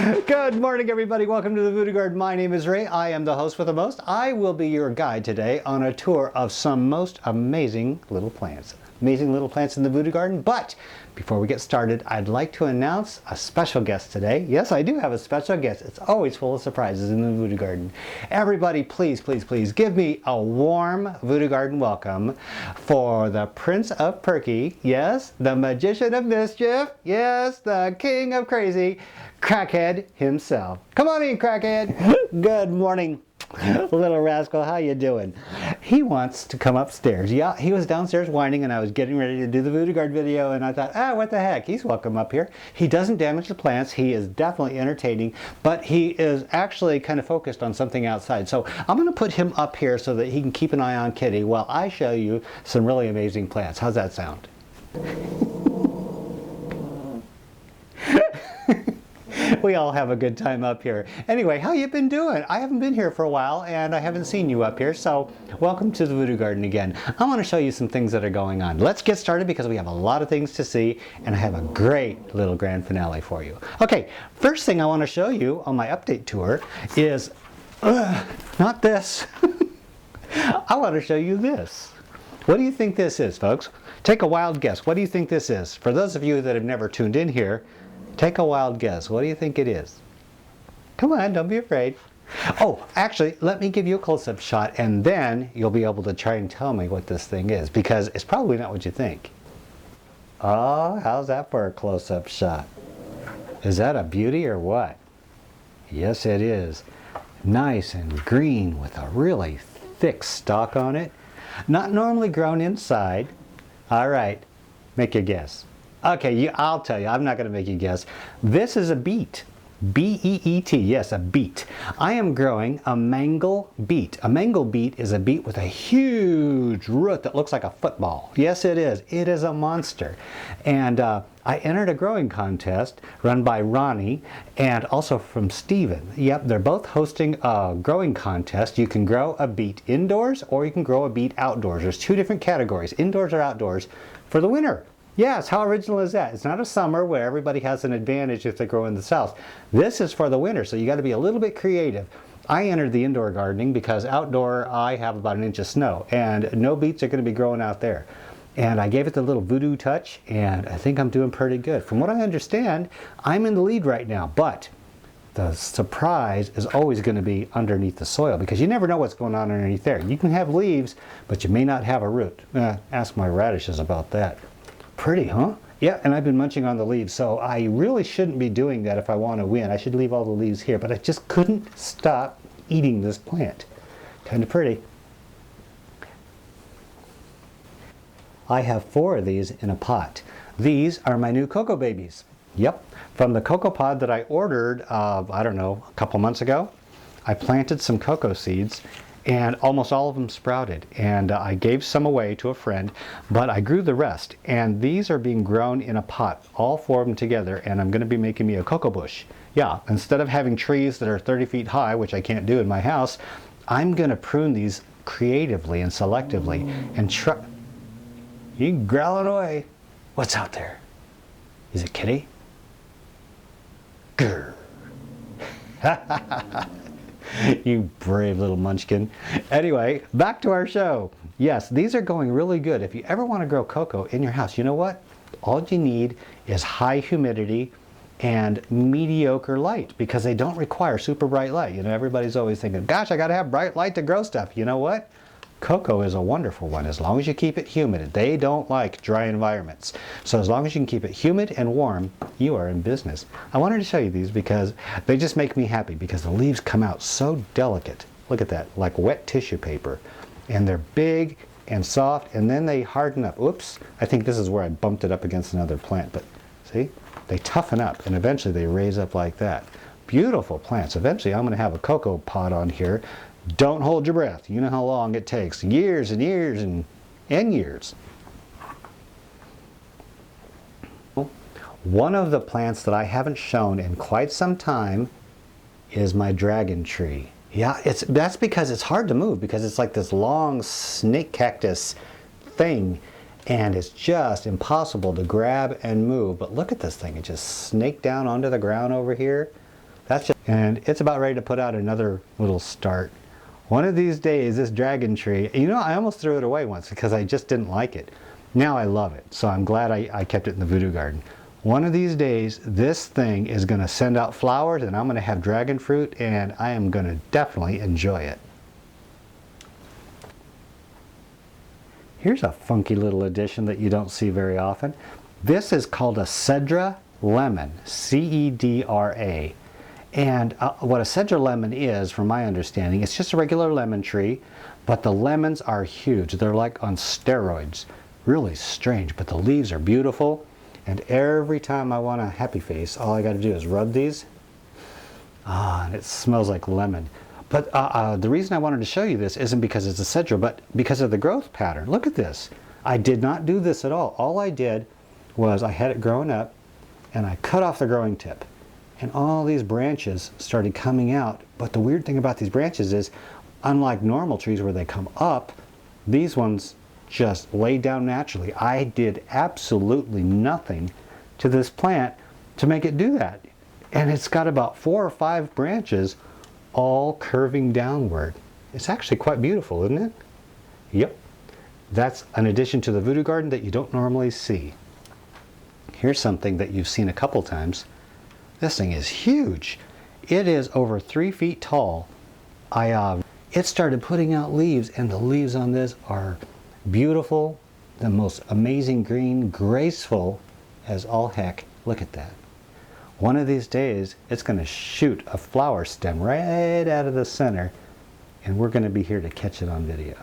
Good morning, everybody. Welcome to the Voodoo Garden. My name is Ray. I am the host with the most. I will be your guide today on a tour of some most amazing little plants. Amazing little plants in the Voodoo Garden. But before we get started, I'd like to announce a special guest today. Yes, I do have a special guest. It's always full of surprises in the Voodoo Garden. Everybody, please, please, please give me a warm Voodoo Garden welcome for the Prince of Perky. Yes, the Magician of Mischief. Yes, the King of Crazy. Crackhead himself. Come on in, Crackhead. Good morning, little rascal. How you doing? He wants to come upstairs. Yeah, he was downstairs whining and I was getting ready to do the Voodoo Garden video and I thought, what the heck? He's welcome up here. He doesn't damage the plants. He is definitely entertaining, but he is actually kind of focused on something outside. So I'm going to put him up here so that he can keep an eye on Kitty while I show you some really amazing plants. How's that sound? We all have a good time up here. Anyway, how you been doing? I haven't been here for a while and I haven't seen you up here, so welcome to the Voodoo Garden again. I want to show you some things that are going on. Let's get started because we have a lot of things to see and I have a great little grand finale for you. Okay, first thing I want to show you on my update tour is, not this. I want to show you this. What do you think this is, folks? Take a wild guess. What do you think this is? For those of you that have never tuned in here, take a wild guess. What do you think it is? Come on, don't be afraid. Oh, actually, let me give you a close-up shot and then you'll be able to try and tell me what this thing is because it's probably not what you think. Oh, how's that for a close-up shot? Is that a beauty or what? Yes, it is. Nice and green with a really thick stalk on it. Not normally grown inside. All right, make a guess. Okay, I'll tell you. I'm not going to make you guess. This is a beet. B-E-E-T. Yes, a beet. I am growing a mangle beet. A mangle beet is a beet with a huge root that looks like a football. Yes, it is. It is a monster. And I entered a growing contest run by Ronnie and also from Steven. Yep, they're both hosting a growing contest. You can grow a beet indoors or you can grow a beet outdoors. There's two different categories, indoors or outdoors, for the winter. Yes, how original is that? It's not a summer where everybody has an advantage if they grow in the south. This is for the winter, so you got to be a little bit creative. I entered the indoor gardening because outdoor I have about an inch of snow and no beets are going to be growing out there. And I gave it the little voodoo touch and I think I'm doing pretty good. From what I understand, I'm in the lead right now, but the surprise is always going to be underneath the soil because you never know what's going on underneath there. You can have leaves, but you may not have a root. Ask my radishes about that. Pretty, huh? Yeah, and I've been munching on the leaves, so I really shouldn't be doing that if I want to win. I should leave all the leaves here, but I just couldn't stop eating this plant. Kind of pretty. I have 4 of these in a pot. These are my new cocoa babies. Yep, from the cocoa pod that I ordered, I don't know, a couple months ago. I planted some cocoa seeds and almost all of them sprouted and I gave some away to a friend, but I grew the rest and these are being grown in a pot, all 4 of them together, and I'm going to be making me a cocoa bush. Yeah, instead of having trees that are 30 feet high, which I can't do in my house, I'm going to prune these creatively and selectively and try. You growling away. What's out there? Is it Kitty? Grr. You brave little munchkin. Anyway, back to our show. Yes, these are going really good. If you ever want to grow cocoa in your house, you know what? All you need is high humidity and mediocre light because they don't require super bright light. You know, everybody's always thinking, gosh, I got to have bright light to grow stuff. You know what? Cocoa is a wonderful one as long as you keep it humid. They don't like dry environments. So as long as you can keep it humid and warm, you are in business. I wanted to show you these because they just make me happy because the leaves come out so delicate. Look at that, like wet tissue paper. And they're big and soft and then they harden up. Oops, I think this is where I bumped it up against another plant, but see? They toughen up and eventually they raise up like that. Beautiful plants. Eventually I'm going to have a cocoa pod on here. Don't hold your breath. You know how long it takes. Years and years and years. One of the plants that I haven't shown in quite some time is my dragon tree. Yeah, that's because it's hard to move because it's like this long snake cactus thing and it's just impossible to grab and move. But look at this thing. It just snaked down onto the ground over here. and it's about ready to put out another little start. One of these days, this dragon tree, you know, I almost threw it away once because I just didn't like it. Now I love it, so I'm glad I kept it in the Voodoo Garden. One of these days, this thing is going to send out flowers, and I'm going to have dragon fruit, and I am going to definitely enjoy it. Here's a funky little addition that you don't see very often. This is called a Cedra Lemon, C-E-D-R-A. And what a Cedra Lemon is, from my understanding, it's just a regular lemon tree, but the lemons are huge. They're like on steroids. Really strange, but the leaves are beautiful. And every time I want a happy face, all I got to do is rub these. And it smells like lemon. But the reason I wanted to show you this isn't because it's a Cedra, but because of the growth pattern. Look at this. I did not do this at all. All I did was I had it growing up, and I cut off the growing tip. And all these branches started coming out. But the weird thing about these branches is, unlike normal trees where they come up, these ones just lay down naturally. I did absolutely nothing to this plant to make it do that. And it's got about 4 or 5 branches all curving downward. It's actually quite beautiful, isn't it? Yep. That's an addition to the Voodoo Garden that you don't normally see. Here's something that you've seen a couple times. This thing is huge. It is over 3 feet tall. It started putting out leaves, and the leaves on this are beautiful, the most amazing green, graceful as all heck. Look at that. One of these days, it's going to shoot a flower stem right out of the center, and we're going to be here to catch it on video.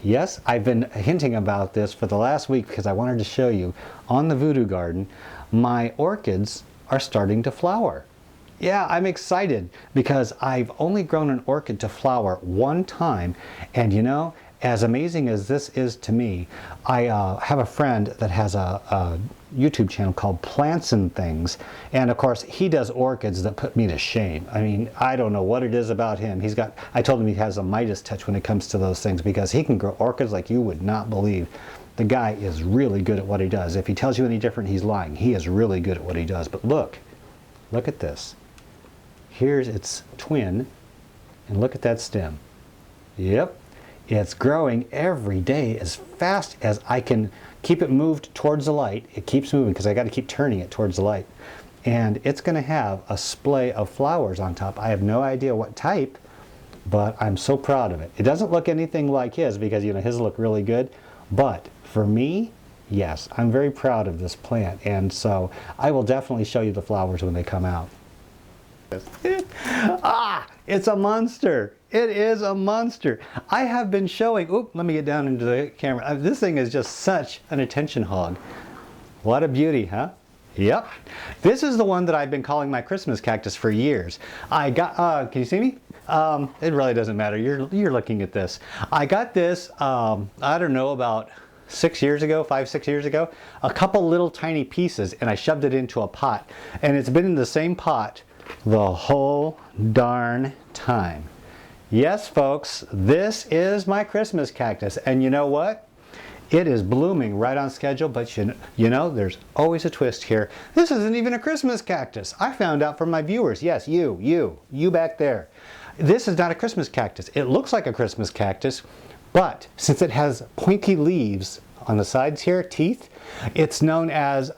Yes, I've been hinting about this for the last week because I wanted to show you on the Voodoo Garden, my orchids are starting to flower. Yeah, I'm excited because I've only grown an orchid to flower one time, and you know, as amazing as this is to me, I have a friend that has a YouTube channel called Plants and Things, and of course he does orchids that put me to shame. I mean, I don't know what it is about him. I told him he has a Midas touch when it comes to those things because he can grow orchids like you would not believe. The guy is really good at what he does. If he tells you any different, he's lying. He is really good at what he does. But look at this. Here's its twin, and look at that stem. Yep. It's growing every day as fast as I can keep it moved towards the light. It keeps moving because I got to keep turning it towards the light. And it's going to have a splay of flowers on top. I have no idea what type, but I'm so proud of it. It doesn't look anything like his because, you know, his look really good. But for me, yes, I'm very proud of this plant. And so I will definitely show you the flowers when they come out. It's a monster. It is a monster. I have been showing, let me get down into the camera. This thing is just such an attention hog. What a beauty, huh? Yep. This is the one that I've been calling my Christmas cactus for years. I got, can you see me? It really doesn't matter. You're looking at this. I got this, I don't know, about 6 years ago, 5-6 years ago, a couple little tiny pieces, and I shoved it into a pot. And it's been in the same pot the whole darn time. Yes, folks, this is my Christmas cactus, and you know what? It is blooming right on schedule, but you know, there's always a twist here. This isn't even a Christmas cactus. I found out from my viewers. Yes, you back there. This is not a Christmas cactus. It looks like a Christmas cactus, but since it has pointy leaves on the sides here, teeth, it's known as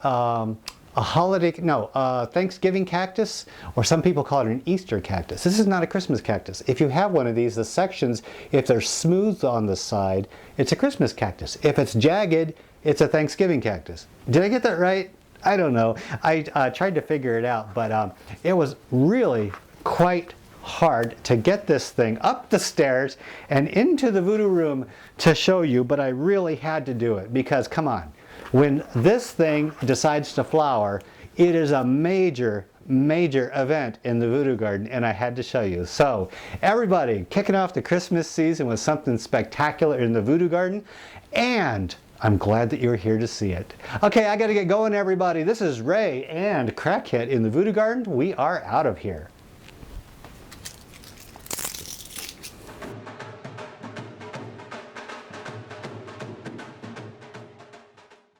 Thanksgiving cactus, or some people call it an Easter cactus. This is not a Christmas cactus. If you have one of these, the sections, if they're smooth on the side, it's a Christmas cactus. If it's jagged, it's a Thanksgiving cactus. Did I get that right? I don't know. I tried to figure it out, but it was really quite hard to get this thing up the stairs and into the voodoo room to show you, but I really had to do it because, come on, when this thing decides to flower, it is a major event in the Voodoo Garden, and I had to show you. So everybody, kicking off the Christmas season with something spectacular in the Voodoo Garden, and I'm glad that you're here to see it. Okay, I gotta get going, everybody. This is Ray and Crackhead in the Voodoo Garden. We are out of here.